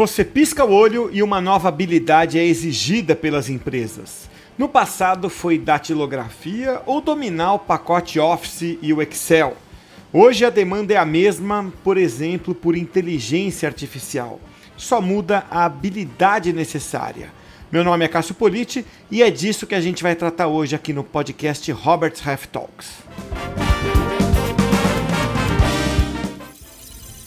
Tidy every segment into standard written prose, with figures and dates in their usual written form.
Você pisca o olho e uma nova habilidade é exigida pelas empresas. No passado foi datilografia ou dominar o pacote Office e o Excel. Hoje a demanda é a mesma, por exemplo, por inteligência artificial. Só muda a habilidade necessária. Meu nome é Cássio Politi e é disso que a gente vai tratar hoje aqui no podcast Robert Half Talks.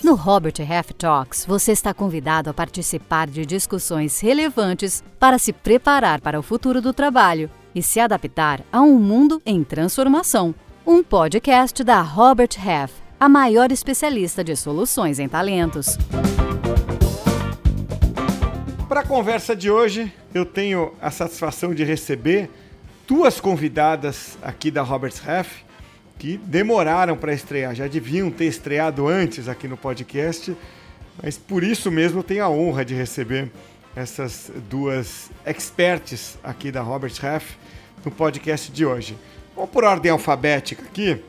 No Robert Half Talks, você está convidado a participar de discussões relevantes para se preparar para o futuro do trabalho e se adaptar a um mundo em transformação. Um podcast da Robert Half, a maior especialista de soluções em talentos. Para a conversa de hoje, eu tenho a satisfação de receber duas convidadas aqui da Robert Half, que demoraram para estrear, já deviam ter estreado antes aqui no podcast, mas por isso mesmo eu tenho a honra de receber essas duas experts aqui da Robert Half no podcast de hoje. Vamos por ordem alfabética aqui,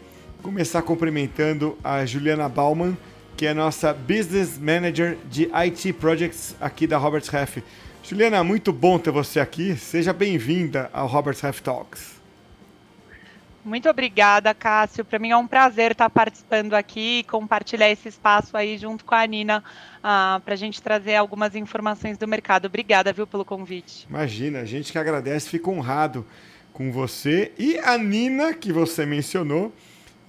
começar cumprimentando a Juliana Baumann, que é nossa Business Manager de IT Projects aqui da Robert Half. Juliana, muito bom ter você aqui, seja bem-vinda ao Robert Half Talks. Muito obrigada, Cássio. Para mim é um prazer estar participando aqui e compartilhar esse espaço aí junto com a Nina para a gente trazer algumas informações do mercado. Obrigada, viu, pelo convite. Imagina, a gente que agradece, fica honrado com você. E a Nina, que você mencionou,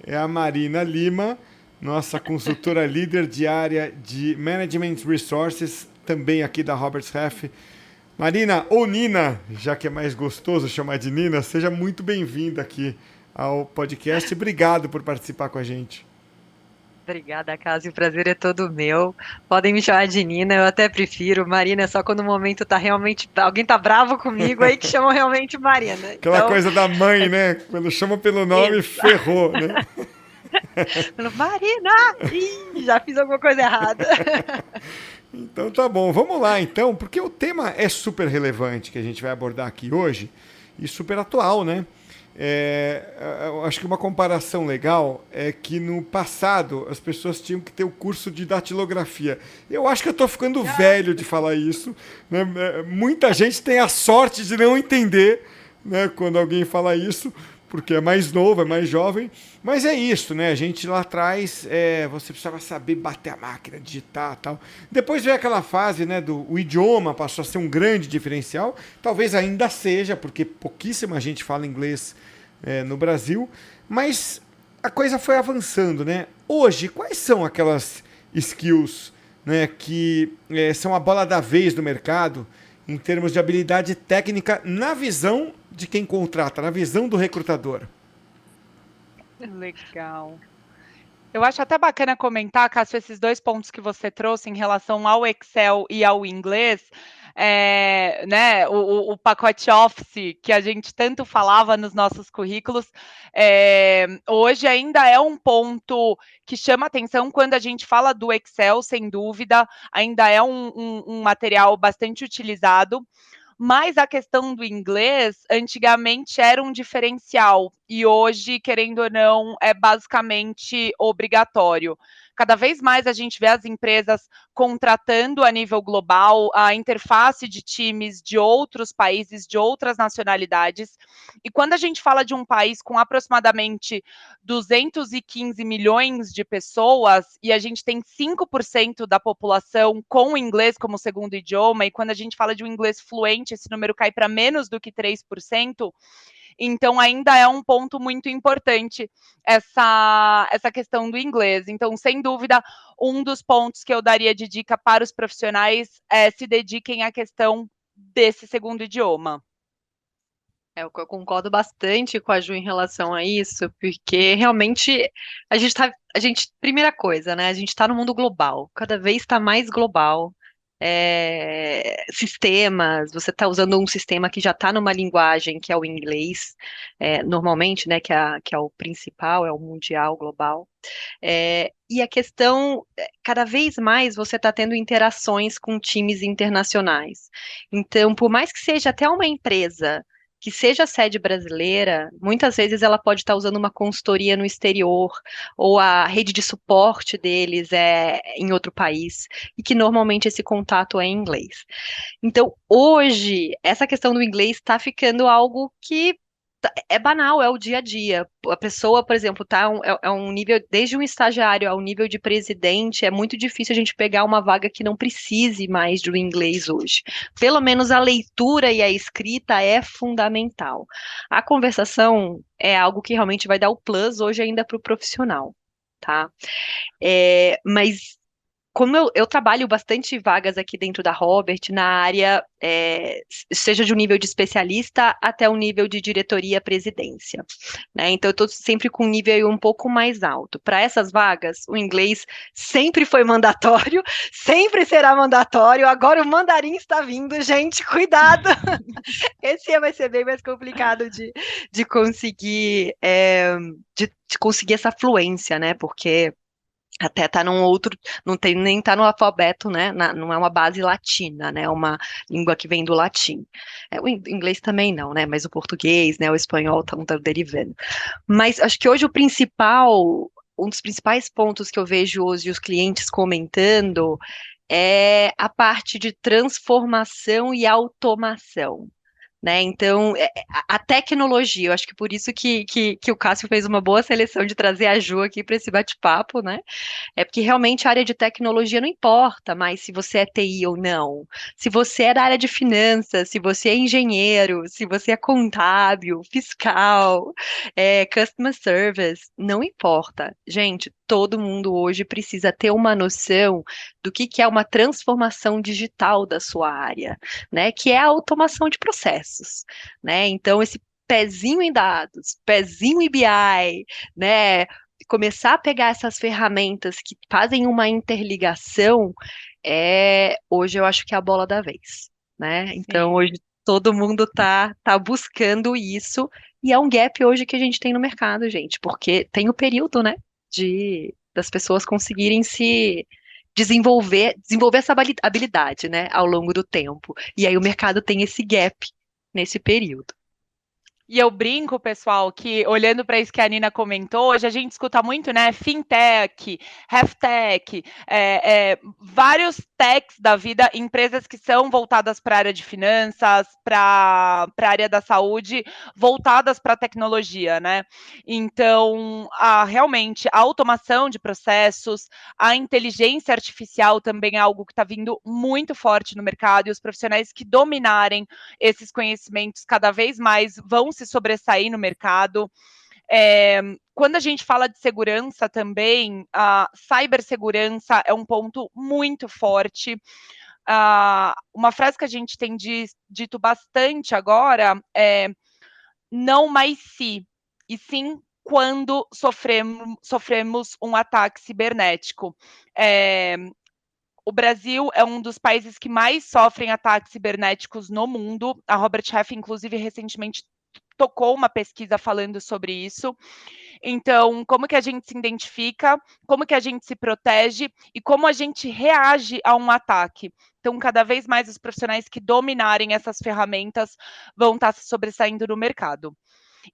é a Marina Lima, nossa consultora líder de área de Management Resources, também aqui da Robert Half. Marina, ou Nina, já que é mais gostoso chamar de Nina, seja muito bem-vinda aqui ao podcast. Obrigado por participar com a gente. Obrigada, Cássio. O prazer é todo meu. Podem me chamar de Nina, eu até prefiro. Marina é só quando o momento tá realmente... Alguém tá bravo comigo, aí que chamam realmente Marina. Aquela coisa da mãe, né? Quando chama pelo nome, ferrou, né? Marina! Ih, já fiz alguma coisa errada. Então tá bom, vamos lá então, porque o tema é super relevante que a gente vai abordar aqui hoje e super atual, né? Eu acho que uma comparação legal é que no passado as pessoas tinham que ter o curso de datilografia. Eu acho que eu estou ficando velho de falar isso, né? Muita gente tem a sorte de não entender, né, quando alguém fala isso, porque é mais novo, é mais jovem, mas é isso, né? A gente lá atrás, você precisava saber bater a máquina, digitar e tal. Depois veio aquela fase, né, o idioma passou a ser um grande diferencial, talvez ainda seja, porque pouquíssima gente fala inglês no Brasil, mas a coisa foi avançando, né? Hoje, quais são aquelas skills, né, que são a bola da vez do mercado, em termos de habilidade técnica, na visão de quem contrata, na visão do recrutador? Legal. Eu acho até bacana comentar, Cássio, esses dois pontos que você trouxe em relação ao Excel e ao inglês, né, o pacote Office, que a gente tanto falava nos nossos currículos, hoje ainda é um ponto que chama atenção quando a gente fala do Excel, sem dúvida, ainda é um material bastante utilizado. Mas a questão do inglês, antigamente era um diferencial e hoje, querendo ou não, é basicamente obrigatório. Cada vez mais a gente vê as empresas contratando a nível global a interface de times de outros países, de outras nacionalidades. E quando a gente fala de um país com aproximadamente 215 milhões de pessoas e a gente tem 5% da população com o inglês como segundo idioma, e quando a gente fala de um inglês fluente, esse número cai para menos do que 3%, então ainda é um ponto muito importante essa questão do inglês. Então, sem dúvida, um dos pontos que eu daria de dica para os profissionais é se dediquem à questão desse segundo idioma. Eu concordo bastante com a Ju em relação a isso, porque realmente primeira coisa, né? A gente está no mundo global, cada vez está mais global. Sistemas, você está usando um sistema que já está numa linguagem que é o inglês, normalmente, né? Que é o principal, é o mundial, global. E a questão, cada vez mais você está tendo interações com times internacionais. Então, por mais que seja até uma empresa que seja a sede brasileira, muitas vezes ela pode estar usando uma consultoria no exterior, ou a rede de suporte deles é em outro país, e que normalmente esse contato é em inglês. Então, hoje, essa questão do inglês está ficando algo que é banal, é o dia a dia. A pessoa, por exemplo, é um nível, desde um estagiário ao nível de presidente, é muito difícil a gente pegar uma vaga que não precise mais do inglês hoje. Pelo menos a leitura e a escrita é fundamental. A conversação é algo que realmente vai dar o plus hoje ainda para o profissional, tá? Mas como eu trabalho bastante vagas aqui dentro da Robert, na área, seja de um nível de especialista até um nível de diretoria presidência, né? Então, eu estou sempre com um nível um pouco mais alto. Para essas vagas, o inglês sempre foi mandatório, sempre será mandatório. Agora o mandarim está vindo, gente, cuidado! Esse vai ser bem mais complicado de conseguir, de conseguir essa fluência, né? Porque até tá num outro, não tem nem tá no alfabeto, né? Não é uma base latina, né? É uma língua que vem do latim. O inglês também não, né? Mas o português, né? O espanhol estão derivando. Mas acho que hoje um dos principais pontos que eu vejo hoje os clientes comentando é a parte de transformação e automação. Né? Então, a tecnologia, eu acho que por isso que o Cássio fez uma boa seleção de trazer a Ju aqui para esse bate-papo, né? É porque realmente a área de tecnologia não importa mais se você é TI ou não. Se você é da área de finanças, se você é engenheiro, se você é contábil, fiscal, customer service, não importa. Gente, todo mundo hoje precisa ter uma noção do que é uma transformação digital da sua área, né? Que é a automação de processos, né? Então, esse pezinho em dados, pezinho em BI, né? Começar a pegar essas ferramentas que fazem uma interligação, hoje eu acho que é a bola da vez, né? Então, Sim. hoje todo mundo tá buscando isso, e é um gap hoje que a gente tem no mercado, gente, porque tem o período, né, das pessoas conseguirem se desenvolver essa habilidade, né, ao longo do tempo. E aí o mercado tem esse gap nesse período. E eu brinco, pessoal, que olhando para isso que a Nina comentou, hoje a gente escuta muito, né? Fintech, healthtech, vários techs da vida, empresas que são voltadas para a área de finanças, para a área da saúde, voltadas para a tecnologia, né? Então, realmente, a automação de processos, a inteligência artificial também é algo que está vindo muito forte no mercado, e os profissionais que dominarem esses conhecimentos cada vez mais vão se sobressair no mercado. Quando a gente fala de segurança também, a cibersegurança é um ponto muito forte. Uma frase que a gente tem dito bastante agora é não mais se, e sim quando sofremos um ataque cibernético. O Brasil é um dos países que mais sofrem ataques cibernéticos no mundo. A Robert Half, inclusive, recentemente tocou uma pesquisa falando sobre isso. Então, como que a gente se identifica, como que a gente se protege e como a gente reage a um ataque. Então, cada vez mais os profissionais que dominarem essas ferramentas vão estar se sobressaindo no mercado.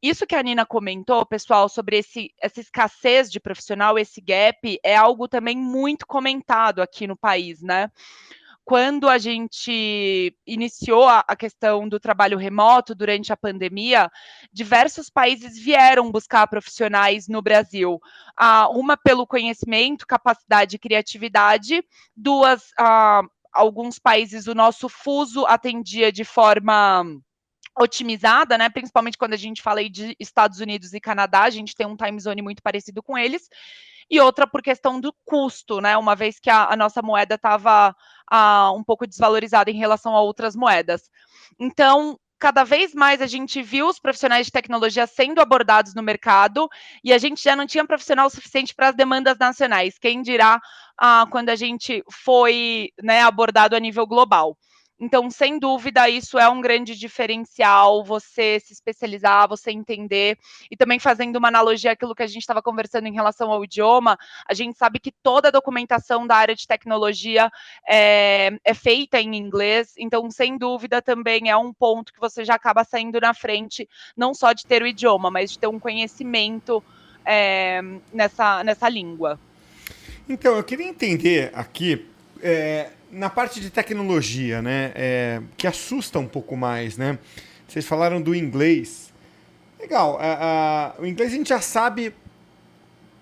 Isso que a Nina comentou, pessoal, sobre essa escassez de profissional, esse gap, é algo também muito comentado aqui no país, né? Quando a gente iniciou a questão do trabalho remoto durante a pandemia, diversos países vieram buscar profissionais no Brasil. Uma pelo conhecimento, capacidade e criatividade, duas, alguns países o nosso fuso atendia de forma otimizada, né? Principalmente quando a gente fala aí de Estados Unidos e Canadá, a gente tem um time zone muito parecido com eles, e outra por questão do custo, né? Uma vez que a nossa moeda estava um pouco desvalorizada em relação a outras moedas. Então, cada vez mais a gente viu os profissionais de tecnologia sendo abordados no mercado, e a gente já não tinha profissional suficiente para as demandas nacionais, quem dirá quando a gente foi, né, abordado a nível global. Então, sem dúvida, isso é um grande diferencial, você se especializar, você entender, e também fazendo uma analogia àquilo que a gente estava conversando em relação ao idioma, a gente sabe que toda a documentação da área de tecnologia é feita em inglês, então, sem dúvida, também é um ponto que você já acaba saindo na frente, não só de ter o idioma, mas de ter um conhecimento nessa língua. Então, eu queria entender aqui, na parte de tecnologia, né, que assusta um pouco mais, né? Vocês falaram do inglês. Legal, o inglês a gente já sabe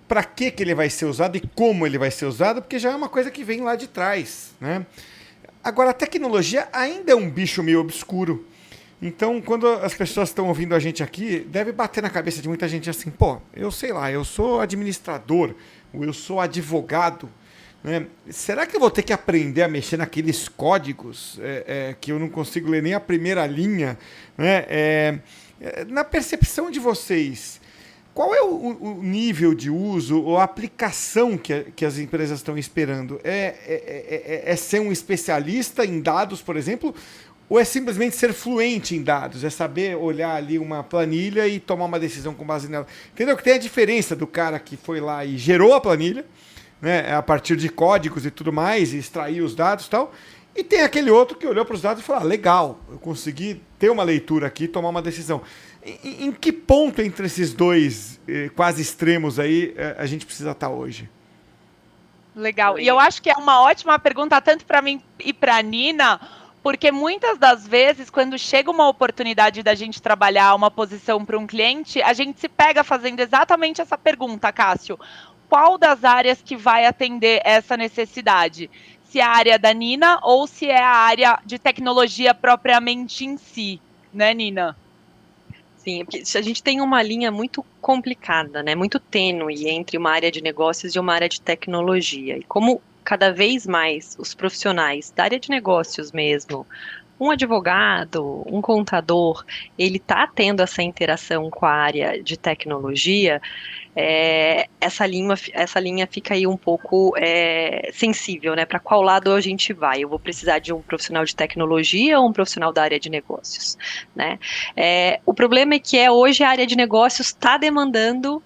para que ele vai ser usado e como ele vai ser usado, porque já é uma coisa que vem lá de trás, né? Agora, a tecnologia ainda é um bicho meio obscuro. Então, quando as pessoas estão ouvindo a gente aqui, deve bater na cabeça de muita gente assim, pô, eu sei lá, eu sou administrador, ou eu sou advogado, né? Será que eu vou ter que aprender a mexer naqueles códigos que eu não consigo ler nem a primeira linha, né? Na percepção de vocês, qual é o nível de uso ou a aplicação que as empresas estão esperando? É ser um especialista em dados, por exemplo, ou é simplesmente ser fluente em dados? É saber olhar ali uma planilha e tomar uma decisão com base nela? Entendeu? Que tem a diferença do cara que foi lá e gerou a planilha, né, a partir de códigos e tudo mais, e extrair os dados e tal. E tem aquele outro que olhou para os dados e falou, legal, eu consegui ter uma leitura aqui e tomar uma decisão. Em que ponto entre esses dois quase extremos aí a gente precisa estar hoje? Legal. E eu acho que é uma ótima pergunta, tanto para mim e para a Nina, porque muitas das vezes, quando chega uma oportunidade da gente trabalhar uma posição para um cliente, a gente se pega fazendo exatamente essa pergunta, Cássio. Qual das áreas que vai atender essa necessidade? Se é a área da Nina ou se é a área de tecnologia propriamente em si, né, Nina? Sim, porque a gente tem uma linha muito complicada, né, muito tênue entre uma área de negócios e uma área de tecnologia. E como cada vez mais os profissionais da área de negócios mesmo, um advogado, um contador, ele está tendo essa interação com a área de tecnologia, essa linha fica aí um pouco sensível, né? Para qual lado a gente vai? Eu vou precisar de um profissional de tecnologia ou um profissional da área de negócios, né? O problema é que hoje a área de negócios está demandando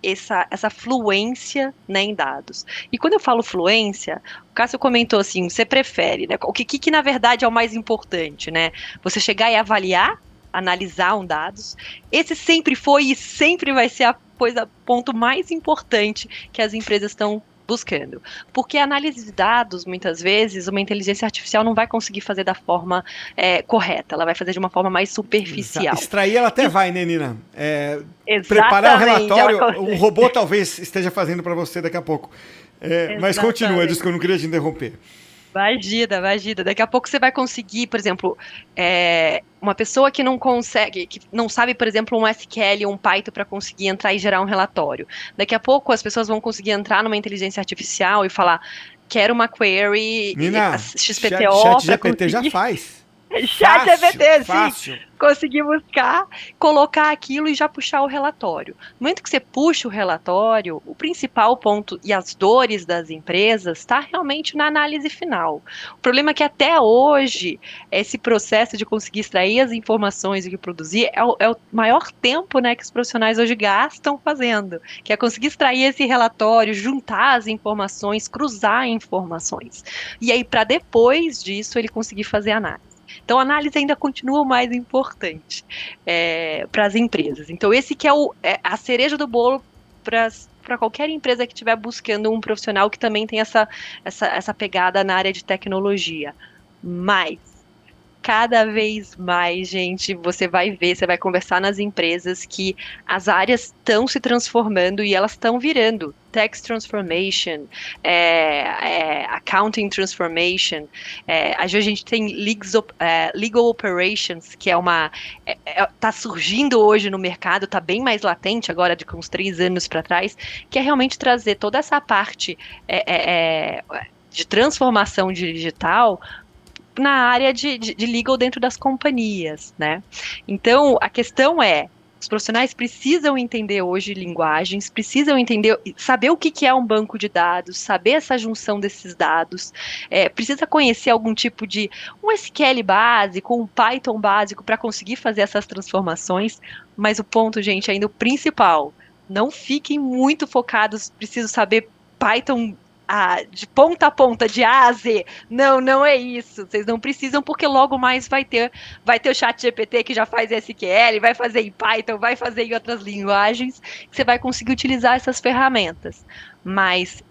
essa fluência, né, em dados. E quando eu falo fluência, o Cássio comentou assim, você prefere, né? O que na verdade é o mais importante, né? Você chegar e avaliar, analisar um dados. Esse sempre foi e sempre vai ser ponto mais importante que as empresas estão buscando. Porque a análise de dados, muitas vezes, uma inteligência artificial não vai conseguir fazer da forma correta, ela vai fazer de uma forma mais superficial. Extrair ela até vai, né, Nina? Preparar o relatório, o robô talvez esteja fazendo para você daqui a pouco. Mas continua, diz que eu não queria te interromper. Imagina. Daqui a pouco você vai conseguir, por exemplo, uma pessoa que não consegue, que não sabe, por exemplo, um SQL ou um Python para conseguir entrar e gerar um relatório. Daqui a pouco as pessoas vão conseguir entrar numa inteligência artificial e falar, quero uma query Nina, XPTO. ChatGPT já faz. ChatGPT, fácil. Sim. Conseguir buscar, colocar aquilo e já puxar o relatório. No momento que você puxa o relatório, o principal ponto e as dores das empresas está realmente na análise final. O problema é que até hoje, esse processo de conseguir extrair as informações e que produzir é o maior tempo, né, que os profissionais hoje gastam fazendo, que é conseguir extrair esse relatório, juntar as informações, cruzar informações. E aí, para depois disso, ele conseguir fazer análise. Então, a análise ainda continua o mais importante para as empresas. Então, esse que é a cereja do bolo para qualquer empresa que estiver buscando um profissional que também tem essa pegada na área de tecnologia. Mas, cada vez mais, gente, você vai conversar nas empresas que as áreas estão se transformando e elas estão virando tax transformation, accounting transformation, a gente tem legal operations, que está surgindo hoje no mercado, está bem mais latente agora de uns 3 anos para trás, que é realmente trazer toda essa parte de transformação digital na área de legal dentro das companhias, né? Então, a questão Os profissionais precisam entender hoje linguagens, precisam entender, saber o que é um banco de dados, saber essa junção desses dados, precisa conhecer algum tipo de um SQL básico, um Python básico para conseguir fazer essas transformações. Mas o ponto, gente, ainda o principal, não fiquem muito focados, preciso saber Python de ponta a ponta, de A a Z. Não, não é isso. Vocês não precisam, porque logo mais vai ter o ChatGPT que já faz SQL, vai fazer em Python, vai fazer em outras linguagens, que você vai conseguir utilizar essas ferramentas. Mas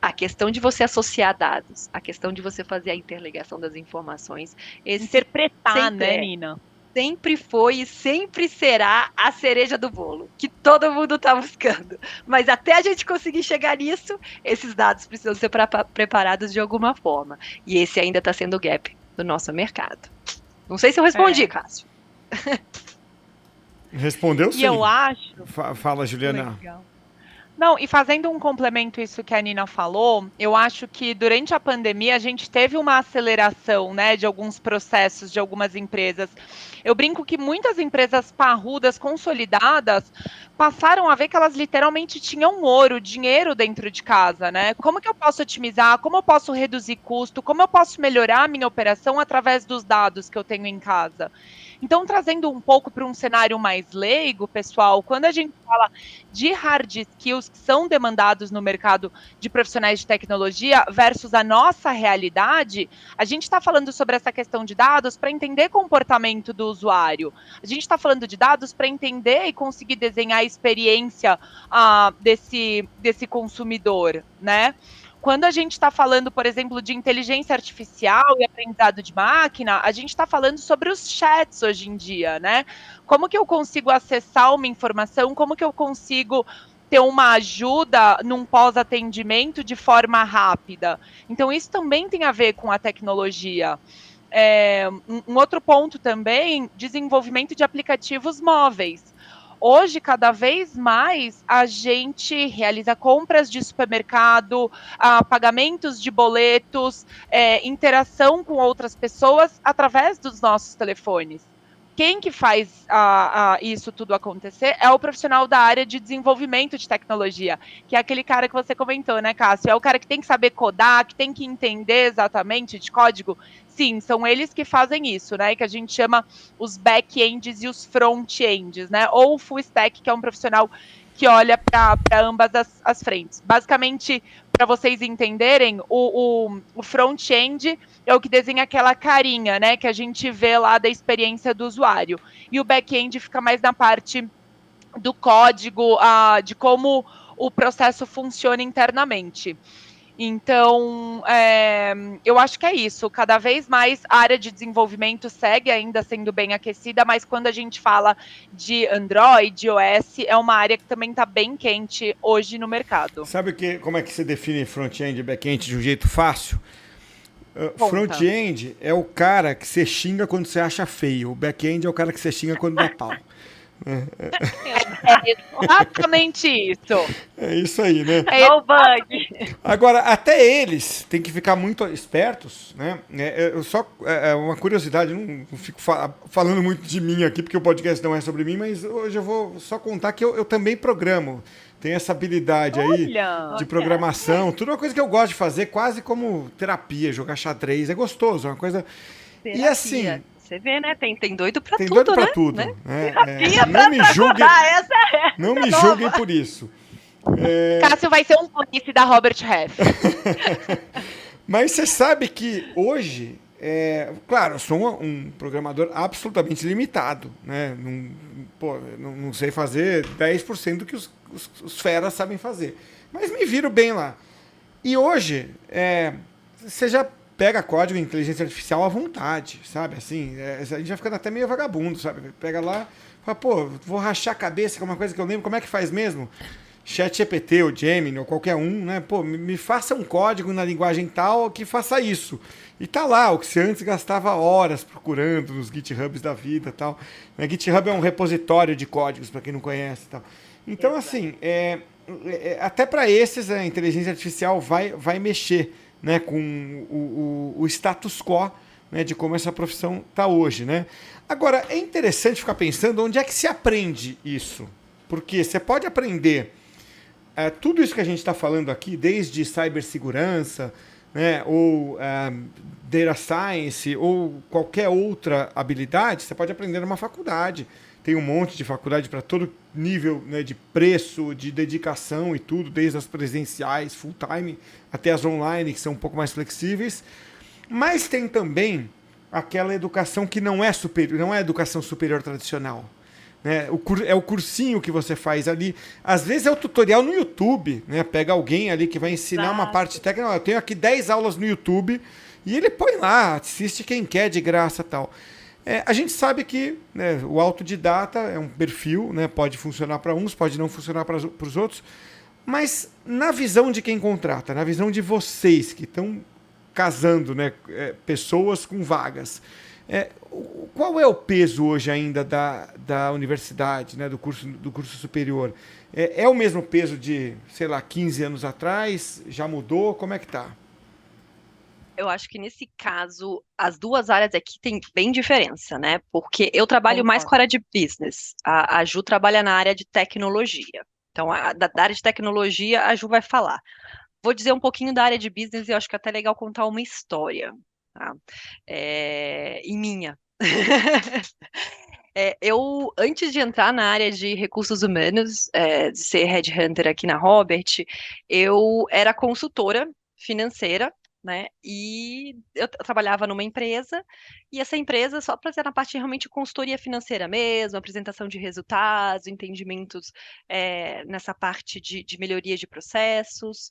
a questão de você associar dados, a questão de você fazer a interligação das informações, interpretar, né, Nina? Sempre foi e sempre será a cereja do bolo, que todo mundo está buscando. Mas até a gente conseguir chegar nisso, esses dados precisam ser preparados de alguma forma. E esse ainda está sendo o gap do nosso mercado. Não sei se eu respondi, Cássio. Respondeu sim. E eu acho... Fala, Juliana. Legal. Não, e fazendo um complemento isso que a Nina falou, eu acho que durante a pandemia a gente teve uma aceleração, né, de alguns processos de algumas empresas. Eu brinco que muitas empresas parrudas, consolidadas, passaram a ver que elas literalmente tinham ouro, dinheiro dentro de casa, né? Como que eu posso otimizar? Como eu posso reduzir custo? Como eu posso melhorar a minha operação através dos dados que eu tenho em casa? Então, trazendo um pouco para um cenário mais leigo, pessoal, quando a gente fala de hard skills que são demandados no mercado de profissionais de tecnologia versus a nossa realidade, a gente está falando sobre essa questão de dados para entender comportamento do usuário. A gente está falando de dados para entender e conseguir desenhar a experiência desse consumidor, né? Quando a gente está falando, por exemplo, de inteligência artificial e aprendizado de máquina, a gente está falando sobre os chats hoje em dia, né? Como que eu consigo acessar uma informação, como que eu consigo ter uma ajuda num pós-atendimento de forma rápida. Então, isso também tem a ver com a tecnologia. Um outro ponto também, desenvolvimento de aplicativos móveis. Hoje, cada vez mais, a gente realiza compras de supermercado, pagamentos de boletos, interação com outras pessoas através dos nossos telefones. Quem que faz isso tudo acontecer é o profissional da área de desenvolvimento de tecnologia, que é aquele cara que você comentou, né, Cássio? É o cara que tem que saber codar, que tem que entender exatamente de código. Sim, são eles que fazem isso, né? Que a gente chama os back-ends e os front-ends, né? Ou o full stack, que é um profissional que olha para ambas as frentes. Basicamente, para vocês entenderem, o front-end é o que desenha aquela carinha, né, que a gente vê lá da experiência do usuário. E o back-end fica mais na parte do código, de como o processo funciona internamente. Então, eu acho que é isso. Cada vez mais a área de desenvolvimento segue ainda sendo bem aquecida, mas quando a gente fala de Android, iOS, é uma área que também está bem quente hoje no mercado. Sabe como é que você define front-end e back-end de um jeito fácil? Front-end é o cara que você xinga quando você acha feio. O back-end é o cara que você xinga quando dá pau. É exatamente isso. É isso aí, né? É o bug. Agora, até eles têm que ficar muito espertos, né? Uma curiosidade, não fico falando muito de mim aqui, porque o podcast não é sobre mim, mas hoje eu vou só contar que eu também programo. Tenho essa habilidade aí de programação. Tudo é uma coisa que eu gosto de fazer, quase como terapia, jogar xadrez. É gostoso, é uma coisa... Terapia. E assim... Você vê, né? Tem doido pra tem tudo, doido pra né? tudo. Não me julguem. Não me julguem por isso. Cássio vai ser um police da Robert Half. Mas você sabe que hoje, claro, eu sou um programador absolutamente limitado, né? Não sei fazer 10% do que os feras sabem fazer. Mas me viro bem lá. E hoje, você já pega código de inteligência artificial à vontade, sabe? Assim, a gente já fica até meio vagabundo, sabe? Pega lá, fala, vou rachar a cabeça com uma coisa que eu lembro, como é que faz mesmo? ChatGPT ou Gemini ou qualquer um, né? Me faça um código na linguagem tal que faça isso. E tá lá, o que você antes gastava horas procurando nos GitHubs da vida e tal. GitHub é um repositório de códigos, para quem não conhece e tal. Então, assim, até para esses a inteligência artificial vai mexer, né, com o status quo, né, de como essa profissão está hoje, né? Agora, é interessante ficar pensando onde é que se aprende isso. Porque você pode aprender tudo isso que a gente está falando aqui, desde cibersegurança, né, ou data science, ou qualquer outra habilidade, você pode aprender numa faculdade. Tem um monte de faculdade para todo nível, né, de preço, de dedicação e tudo, desde as presenciais, full time, até as online, que são um pouco mais flexíveis. Mas tem também aquela educação que não é superior, não é educação superior tradicional. Né? É o cursinho que você faz ali. Às vezes é o tutorial no YouTube. Né? Pega alguém ali que vai ensinar uma parte técnica. Eu tenho aqui 10 aulas no YouTube e ele põe lá, assiste quem quer de graça e tal. A gente sabe que, né, o autodidata é um perfil, né, pode funcionar para uns, pode não funcionar para os outros, mas na visão de quem contrata, na visão de vocês que estão casando, né, pessoas com vagas, qual é o peso hoje ainda da universidade, né, do curso superior? É o mesmo peso de, sei lá, 15 anos atrás? Já mudou? Como é que tá? Eu acho que nesse caso, as duas áreas aqui têm bem diferença, né? Porque eu trabalho mais com a área de business. A Ju trabalha na área de tecnologia. Então, da área de tecnologia, a Ju vai falar. Vou dizer um pouquinho da área de business e eu acho que é até legal contar uma história, tá? E minha. Eu, antes de entrar na área de recursos humanos, de ser headhunter aqui na Robert, eu era consultora financeira, né? E eu trabalhava numa empresa, e essa empresa só fazia na parte realmente de consultoria financeira mesmo, apresentação de resultados, entendimentos nessa parte de melhoria de processos.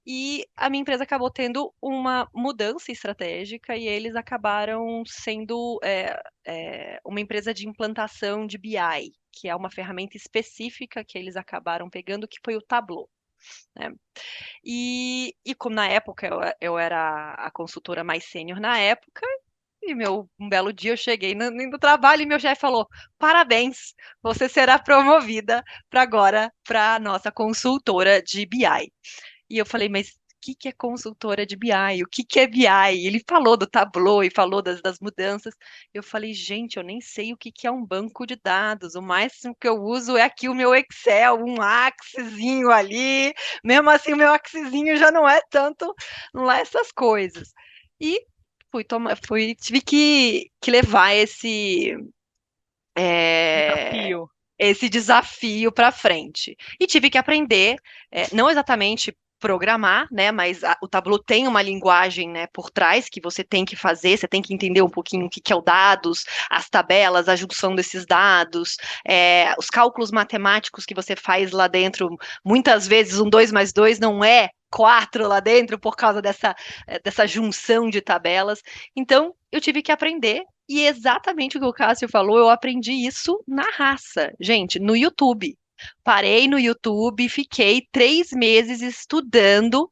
E a minha empresa acabou tendo uma mudança estratégica e eles acabaram sendo uma empresa de implantação de BI, que é uma ferramenta específica que eles acabaram pegando, que foi o Tableau. Né? E como na época eu era a consultora mais sênior na época, e um belo dia eu cheguei no trabalho e meu chefe falou: parabéns, você será promovida para a nossa consultora de BI. E eu falei, mas o que é consultora de BI? O que é BI? Ele falou do Tableau e falou das mudanças. Eu falei, gente, eu nem sei o que é um banco de dados. O máximo que eu uso é aqui o meu Excel, um Axezinho ali. Mesmo assim, o meu Axezinho já não é tanto, não é essas coisas. E tive que levar Desafio. esse desafio para frente. E tive que aprender, não exatamente programar, né, mas o Tableau tem uma linguagem, né, por trás que você tem que fazer, você tem que entender um pouquinho o que é o dados, as tabelas, a junção desses dados, os cálculos matemáticos que você faz lá dentro, muitas vezes 2 mais 2 não é 4 lá dentro por causa dessa junção de tabelas. Então, eu tive que aprender. E exatamente o que o Cássio falou, eu aprendi isso na raça, gente, no YouTube. Parei no YouTube, fiquei 3 meses estudando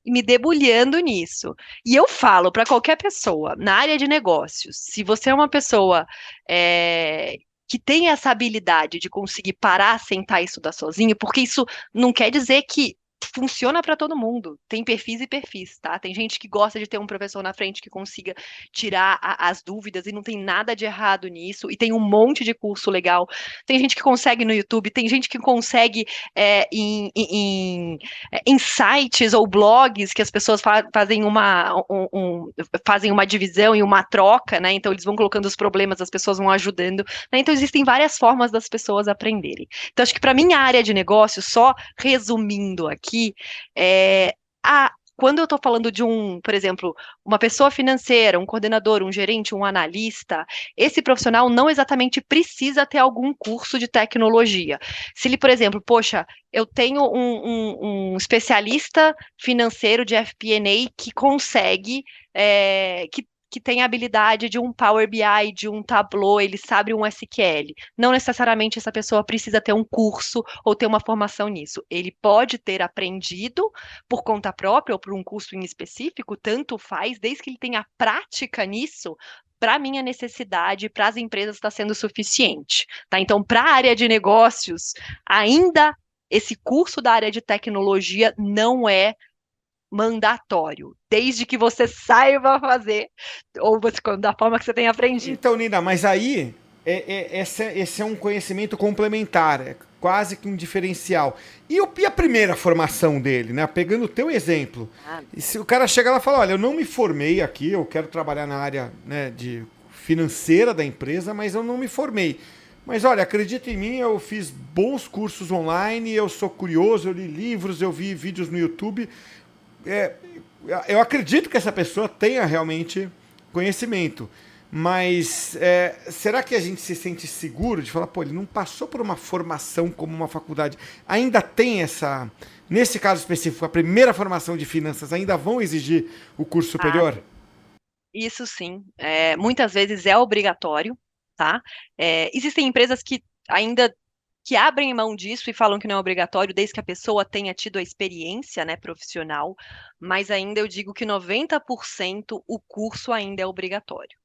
e me debulhando nisso. E eu falo para qualquer pessoa, na área de negócios, se você é uma pessoa que tem essa habilidade de conseguir parar, sentar e estudar sozinho, porque isso não quer dizer que funciona para todo mundo. Tem perfis e perfis, tá? Tem gente que gosta de ter um professor na frente que consiga tirar as dúvidas e não tem nada de errado nisso. E tem um monte de curso legal. Tem gente que consegue no YouTube, tem gente que consegue em sites ou blogs que as pessoas fazem fazem uma divisão e uma troca, né? Então eles vão colocando os problemas, as pessoas vão ajudando, né? Então existem várias formas das pessoas aprenderem. Então acho que para minha área de negócio, só resumindo aqui, quando eu estou falando de por exemplo, uma pessoa financeira, um coordenador, um gerente, um analista, esse profissional não exatamente precisa ter algum curso de tecnologia. Se ele, por exemplo, poxa, eu tenho um especialista financeiro de FP&A que consegue, que tem a habilidade de um Power BI, de um Tableau, ele sabe um SQL. Não necessariamente essa pessoa precisa ter um curso ou ter uma formação nisso. Ele pode ter aprendido por conta própria ou por um curso em específico, tanto faz, desde que ele tenha prática nisso, para a minha necessidade, para as empresas está sendo suficiente. Tá? Então, para a área de negócios, ainda esse curso da área de tecnologia não é mandatório, desde que você saiba fazer, ou da forma que você tenha aprendido. Então, Nina, mas aí esse é um conhecimento complementar, é quase que um diferencial. E a primeira formação dele, né? Pegando o teu exemplo, e se o cara chega lá e fala, olha, eu não me formei aqui, eu quero trabalhar na área, né, de financeira da empresa, mas eu não me formei. Mas olha, acredita em mim, eu fiz bons cursos online, eu sou curioso, eu li livros, eu vi vídeos no YouTube. Eu acredito que essa pessoa tenha realmente conhecimento. Mas será que a gente se sente seguro de falar, pô, ele não passou por uma formação como uma faculdade? Ainda tem essa... Nesse caso específico, a primeira formação de finanças, ainda vão exigir o curso superior? Isso sim. Muitas vezes é obrigatório, tá? Existem empresas que ainda que abrem mão disso e falam que não é obrigatório, desde que a pessoa tenha tido a experiência, né, profissional, mas ainda eu digo que 90% o curso ainda é obrigatório.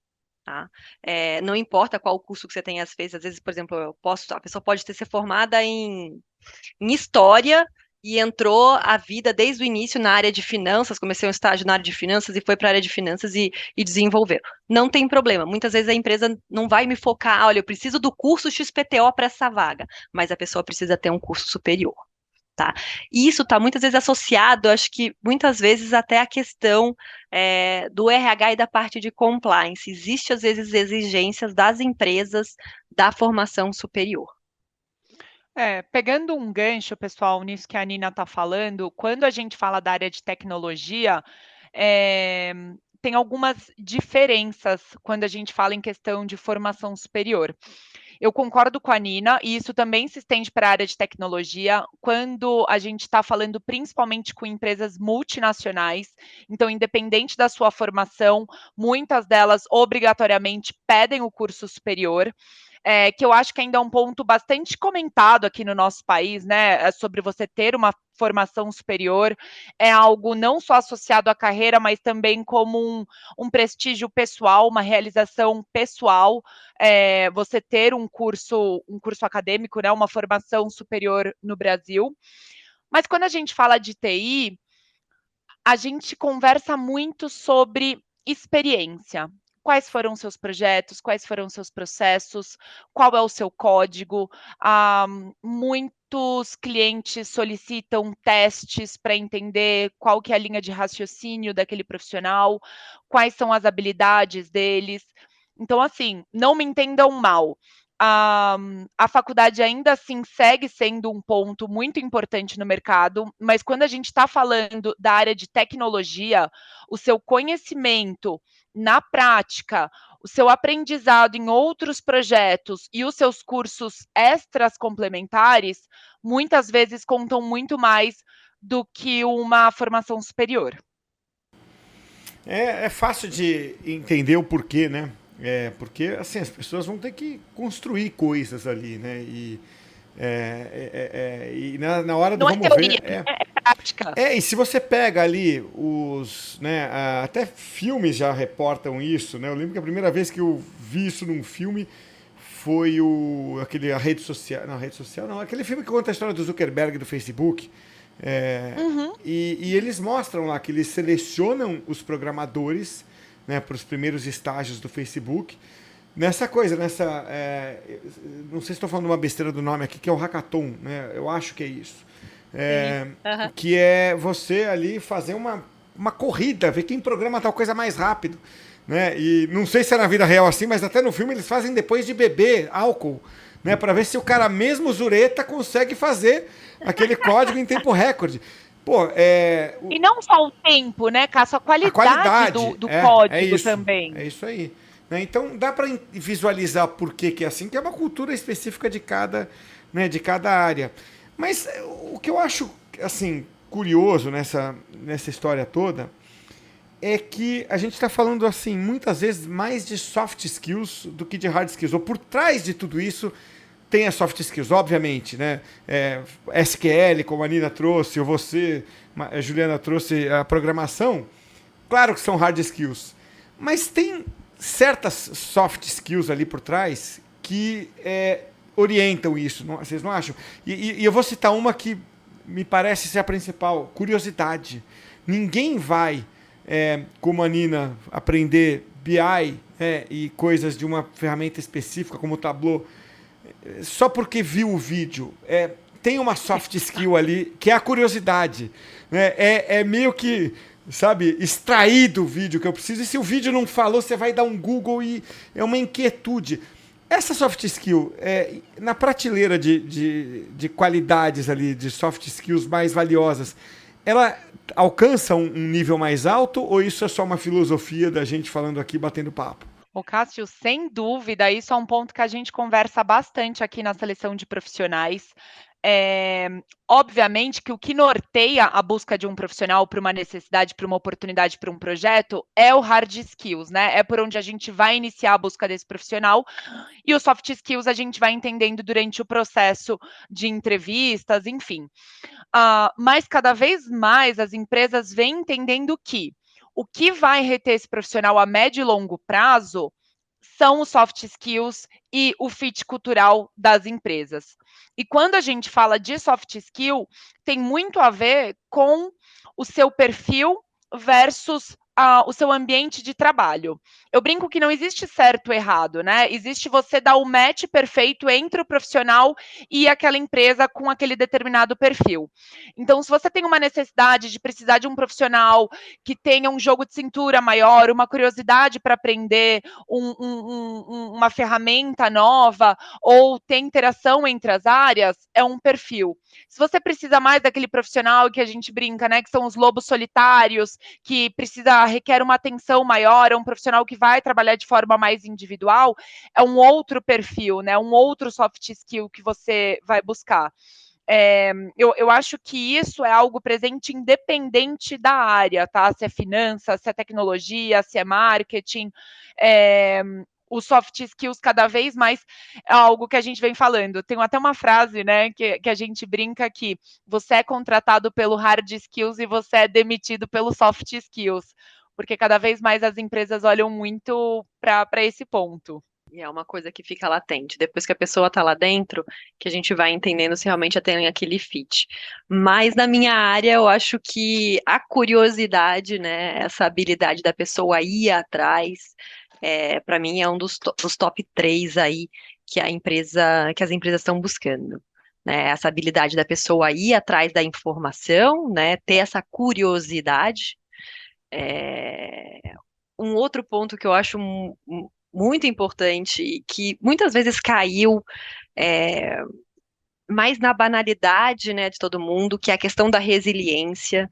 Tá? Não importa qual curso que você tenha feito, às vezes, por exemplo, a pessoa pode ter se formada em história e entrou a vida desde o início na área de finanças, comecei um estágio na área de finanças e foi para a área de finanças e desenvolveu. Não tem problema. Muitas vezes a empresa não vai me focar, olha, eu preciso do curso XPTO para essa vaga, mas a pessoa precisa ter um curso superior. Tá? E isso está muitas vezes associado, acho que muitas vezes até a questão do RH e da parte de compliance. Existe, às vezes, exigências das empresas da formação superior. Pegando um gancho, pessoal, nisso que a Nina está falando, quando a gente fala da área de tecnologia, eh, tem algumas diferenças quando a gente fala em questão de formação superior. Eu concordo com a Nina, e isso também se estende para a área de tecnologia, quando a gente está falando principalmente com empresas multinacionais. Então, independente da sua formação, muitas delas obrigatoriamente pedem o curso superior. Que eu acho que ainda é um ponto bastante comentado aqui no nosso país, né? Sobre você ter uma formação superior, é algo não só associado à carreira, mas também como um prestígio pessoal, uma realização pessoal. Você ter um curso acadêmico, né? Uma formação superior no Brasil. Mas quando a gente fala de TI, a gente conversa muito sobre experiência. Quais foram os seus projetos, quais foram os seus processos, qual é o seu código. Muitos clientes solicitam testes para entender qual que é a linha de raciocínio daquele profissional, quais são as habilidades deles. Então, assim, não me entendam mal. A faculdade ainda assim segue sendo um ponto muito importante no mercado, mas quando a gente está falando da área de tecnologia, o seu conhecimento na prática, o seu aprendizado em outros projetos e os seus cursos extras complementares, muitas vezes contam muito mais do que uma formação superior. É fácil de entender o porquê, né? Porque assim, as pessoas vão ter que construir coisas ali, né? E na hora do Não é vamos teoria, ver. é prática. E se você pega ali né, até filmes já reportam isso, né? Eu lembro que a primeira vez que eu vi isso num filme foi a rede social, não, aquele filme que conta a história do Zuckerberg do Facebook. E eles mostram lá que eles selecionam os programadores, né, para os primeiros estágios do Facebook. Não sei se estou falando uma besteira do nome aqui, que é o Hackathon, né? Eu acho que é isso. Que é você ali fazer uma corrida, ver quem programa tal coisa mais rápido. Né? E não sei se é na vida real assim, mas até no filme eles fazem depois de beber álcool, né? Para ver se o cara mesmo zureta consegue fazer aquele código em tempo recorde. Pô, E não só o tempo, né, Cássio? A qualidade do código também. É isso aí. Né? Então dá para visualizar por que é assim, que é uma cultura específica de cada área. Mas o que eu acho assim curioso nessa história toda é que a gente está falando assim muitas vezes mais de soft skills do que de hard skills. Ou por trás de tudo isso tem as soft skills, obviamente, né? SQL, como a Nina trouxe, ou você, a Juliana trouxe a programação. Claro que são hard skills, mas tem certas soft skills ali por trás que orientam isso, não, vocês não acham? E eu vou citar uma que me parece ser a principal, curiosidade. Ninguém vai, como a Nina, aprender BI, e coisas de uma ferramenta específica como o Tableau, só porque viu o vídeo. Tem uma soft skill ali que é a curiosidade. Né? É meio que, sabe, extrair do vídeo que eu preciso. E se o vídeo não falou, você vai dar um Google e é uma inquietude. Essa soft skill, na prateleira de qualidades ali, de soft skills mais valiosas, ela alcança um nível mais alto ou isso é só uma filosofia da gente falando aqui, batendo papo? Ô, Cássio, sem dúvida, isso é um ponto que a gente conversa bastante aqui na seleção de profissionais. Obviamente que o que norteia a busca de um profissional para uma necessidade, para uma oportunidade, para um projeto, é o hard skills, né? É por onde a gente vai iniciar a busca desse profissional. E os soft skills a gente vai entendendo durante o processo de entrevistas, enfim. Mas cada vez mais as empresas vêm entendendo que o que vai reter esse profissional a médio e longo prazo são os soft skills e o fit cultural das empresas. E quando a gente fala de soft skill, tem muito a ver com o seu perfil versus o seu ambiente de trabalho. Eu brinco que não existe certo ou errado, né? Existe você dar o match perfeito entre o profissional e aquela empresa com aquele determinado perfil. Então, se você tem uma necessidade de precisar de um profissional que tenha um jogo de cintura maior, uma curiosidade para aprender uma ferramenta nova ou ter interação entre as áreas, é um perfil. Se você precisa mais daquele profissional que a gente brinca, né, que são os lobos solitários, que requer uma atenção maior, é um profissional que vai trabalhar de forma mais individual, é um outro perfil, né, um outro soft skill que você vai buscar. Eu acho que isso é algo presente independente da área, tá? Se é finanças, se é tecnologia, se é marketing, os soft skills cada vez mais é algo que a gente vem falando. Tem até uma frase, né, que a gente brinca que você é contratado pelo hard skills e você é demitido pelo soft skills, porque cada vez mais as empresas olham muito para esse ponto. E é uma coisa que fica latente. Depois que a pessoa está lá dentro, que a gente vai entendendo se realmente tem aquele fit. Mas na minha área, eu acho que a curiosidade, né, essa habilidade da pessoa ir atrás, para mim é um dos top 3 aí que as empresas estão buscando. Né, essa habilidade da pessoa ir atrás da informação, né, ter essa curiosidade. Um outro ponto que eu acho muito importante, que muitas vezes caiu mais na banalidade, né, de todo mundo, que é a questão da resiliência.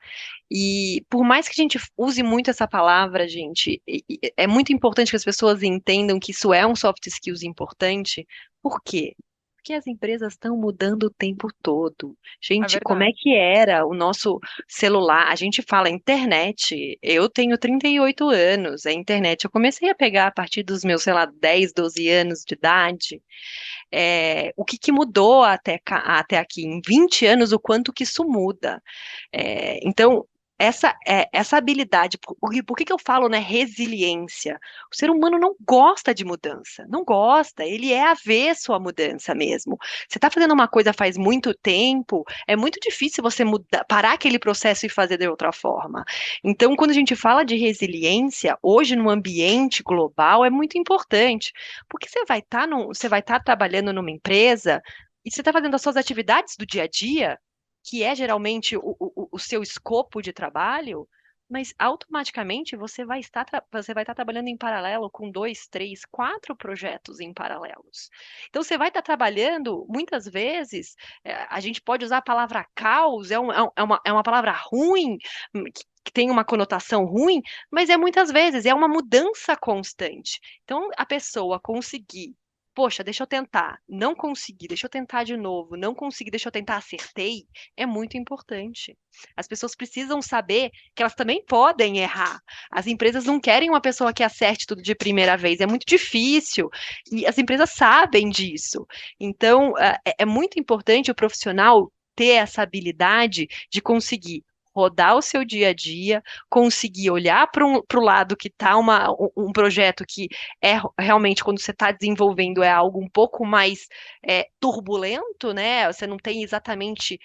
E por mais que a gente use muito essa palavra, gente, é muito importante que as pessoas entendam que isso é um soft skills importante. Por quê? Porque as empresas estão mudando o tempo todo. Gente, como é que era o nosso celular? A gente fala internet. Eu tenho 38 anos. A internet eu comecei a pegar a partir dos meus, sei lá, 10, 12 anos de idade. O que mudou até aqui? Em 20 anos, o quanto que isso muda. Então, essa habilidade, por que eu falo, né, resiliência? O ser humano não gosta de mudança, não gosta, ele é avesso à mudança mesmo. Você está fazendo uma coisa faz muito tempo, é muito difícil você parar aquele processo e fazer de outra forma. Então, quando a gente fala de resiliência, hoje no ambiente global, é muito importante, porque você vai estar trabalhando numa empresa e você está fazendo as suas atividades do dia a dia, que é geralmente o seu escopo de trabalho, mas automaticamente você vai estar trabalhando em paralelo com 2, 3, 4 projetos em paralelos. Então você vai estar trabalhando, muitas vezes, a gente pode usar a palavra caos, é uma palavra ruim, que tem uma conotação ruim, mas muitas vezes é uma mudança constante. Então a pessoa conseguir, poxa, deixa eu tentar, não consegui, deixa eu tentar de novo, não consegui, deixa eu tentar, acertei, é muito importante. As pessoas precisam saber que elas também podem errar. As empresas não querem uma pessoa que acerte tudo de primeira vez, é muito difícil, e as empresas sabem disso. Então, é muito importante o profissional ter essa habilidade de conseguir rodar o seu dia a dia, conseguir olhar para o lado que está um projeto que realmente, quando você está desenvolvendo, é algo um pouco mais turbulento, né? Você não tem exatamente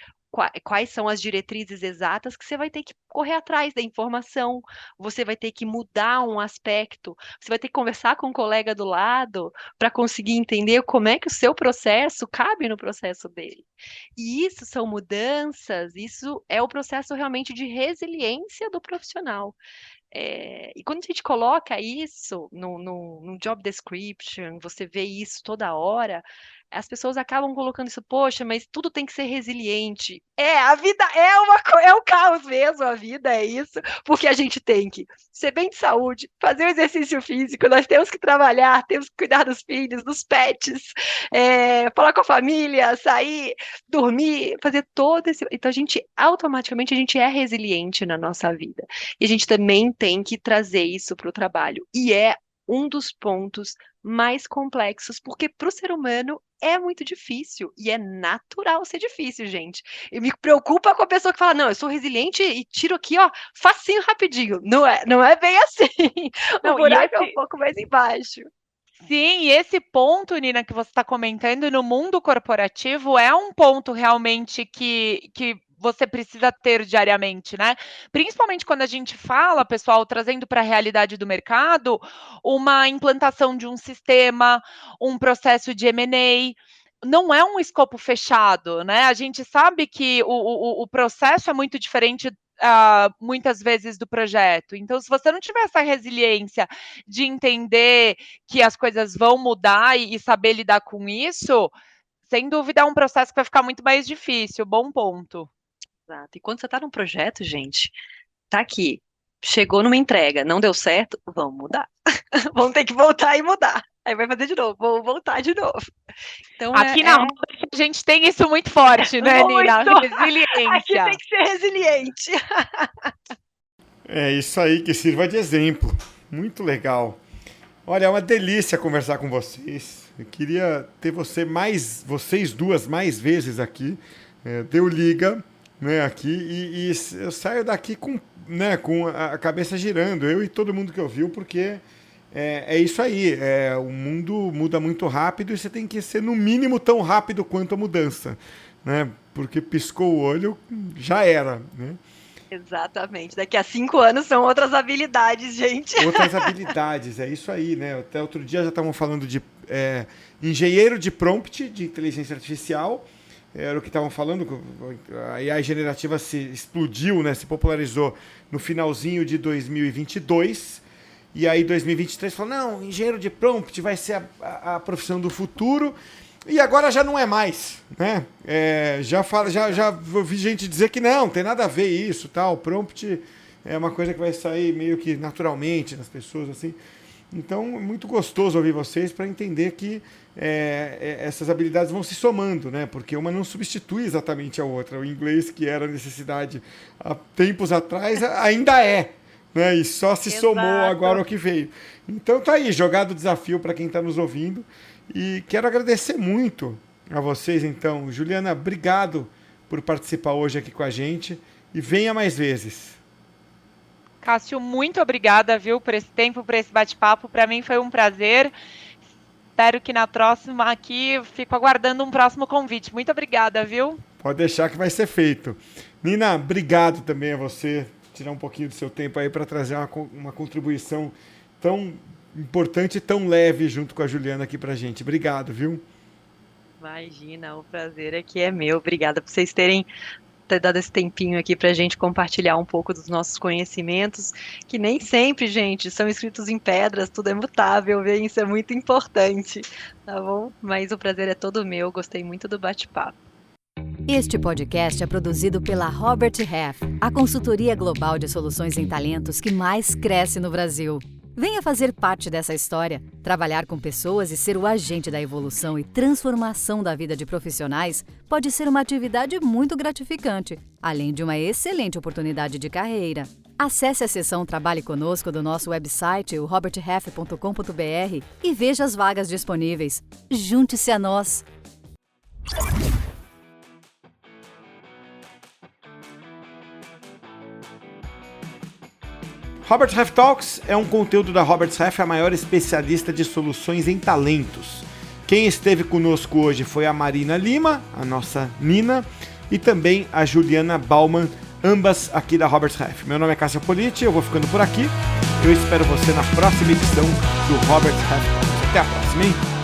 quais são as diretrizes exatas que você vai ter que correr atrás da informação, você vai ter que mudar um aspecto, você vai ter que conversar com um colega do lado para conseguir entender como é que o seu processo cabe no processo dele. E isso são mudanças, isso é o processo realmente de resiliência do profissional. E quando a gente coloca isso no job description, você vê isso toda hora, as pessoas acabam colocando isso, poxa, mas tudo tem que ser resiliente. A vida é o caos mesmo, a vida é isso, porque a gente tem que ser bem de saúde, fazer o exercício físico, nós temos que trabalhar, temos que cuidar dos filhos, dos pets, falar com a família, sair, dormir, fazer todo esse... Então, automaticamente, a gente é resiliente na nossa vida. E a gente também tem que trazer isso para o trabalho. E é um dos pontos mais complexos, porque para o ser humano é muito difícil, e é natural ser difícil, gente. E me preocupa com a pessoa que fala, não, eu sou resiliente e tiro aqui, ó, facinho, rapidinho. Não é bem assim. O buraco é um pouco mais embaixo. Sim, e esse ponto, Nina, que você está comentando no mundo corporativo é um ponto realmente que você precisa ter diariamente, né? Principalmente quando a gente fala, pessoal, trazendo para a realidade do mercado, uma implantação de um sistema, um processo de M&A, não é um escopo fechado, né? A gente sabe que o processo é muito diferente muitas vezes do projeto. Então, se você não tiver essa resiliência de entender que as coisas vão mudar e saber lidar com isso, sem dúvida é um processo que vai ficar muito mais difícil. Bom ponto. Exato. E quando você está num projeto, gente, tá aqui, chegou numa entrega, não deu certo, vamos mudar. Vamos ter que voltar e mudar. Aí vai fazer de novo, vou voltar de novo. Então, aqui na Robert a gente tem isso muito forte, né, Nina? Resiliência. Aqui tem que ser resiliente. É isso aí, que sirva de exemplo. Muito legal. Olha, é uma delícia conversar com vocês. Eu queria ter vocês duas mais vezes aqui. Deu liga, né, aqui, e eu saio daqui com a cabeça girando, eu e todo mundo que ouviu, porque é isso aí. O mundo muda muito rápido e você tem que ser, no mínimo, tão rápido quanto a mudança, né? Porque piscou o olho, já era, né? Exatamente. Daqui a 5 anos são outras habilidades, gente. Outras habilidades, é isso aí, né? Até outro dia já estavam falando de engenheiro de prompt, de inteligência artificial. Era o que estavam falando, a AI generativa se explodiu, né? Se popularizou no finalzinho de 2022. E aí, 2023, falou, não, engenheiro de prompt vai ser a profissão do futuro. E agora já não é mais, né? Já ouvi gente dizer que não tem nada a ver isso, tal. Prompt é uma coisa que vai sair meio que naturalmente nas pessoas, assim. Então, é muito gostoso ouvir vocês para entender que essas habilidades vão se somando, né? Porque uma não substitui exatamente a outra. O inglês, que era necessidade há tempos atrás, ainda é, né? E só se somou agora ao que veio. Então, tá aí, jogado o desafio para quem está nos ouvindo. E quero agradecer muito a vocês, então. Juliana, obrigado por participar hoje aqui com a gente. E venha mais vezes. Cássio, muito obrigada, viu, por esse tempo, por esse bate-papo. Para mim foi um prazer. Espero que na próxima aqui, fico aguardando um próximo convite. Muito obrigada, viu? Pode deixar que vai ser feito. Nina, obrigado também a você, tirar um pouquinho do seu tempo aí para trazer uma contribuição tão importante e tão leve junto com a Juliana aqui pra gente. Obrigado, viu? Imagina, o prazer aqui é meu. Obrigada por vocês terem dado esse tempinho aqui pra gente compartilhar um pouco dos nossos conhecimentos, que nem sempre, gente, são escritos em pedras, tudo é mutável, viu? Isso é muito importante, tá bom? Mas o prazer é todo meu, gostei muito do bate-papo. Este podcast é produzido pela Robert Half, a consultoria global de soluções em talentos que mais cresce no Brasil. Venha fazer parte dessa história, trabalhar com pessoas e ser o agente da evolução e transformação da vida de profissionais pode ser uma atividade muito gratificante, além de uma excelente oportunidade de carreira. Acesse a seção Trabalhe Conosco do nosso website, o roberthalf.com.br, e veja as vagas disponíveis. Junte-se a nós! Robert Half Talks é um conteúdo da Robert Half, a maior especialista de soluções em talentos. Quem esteve conosco hoje foi a Marina Lima, a nossa Nina, e também a Juliana Bauman, ambas aqui da Roberts Ref. Meu nome é Cássio Politi, eu vou ficando por aqui. Eu espero você na próxima edição do Roberts Ref. Até a próxima, hein?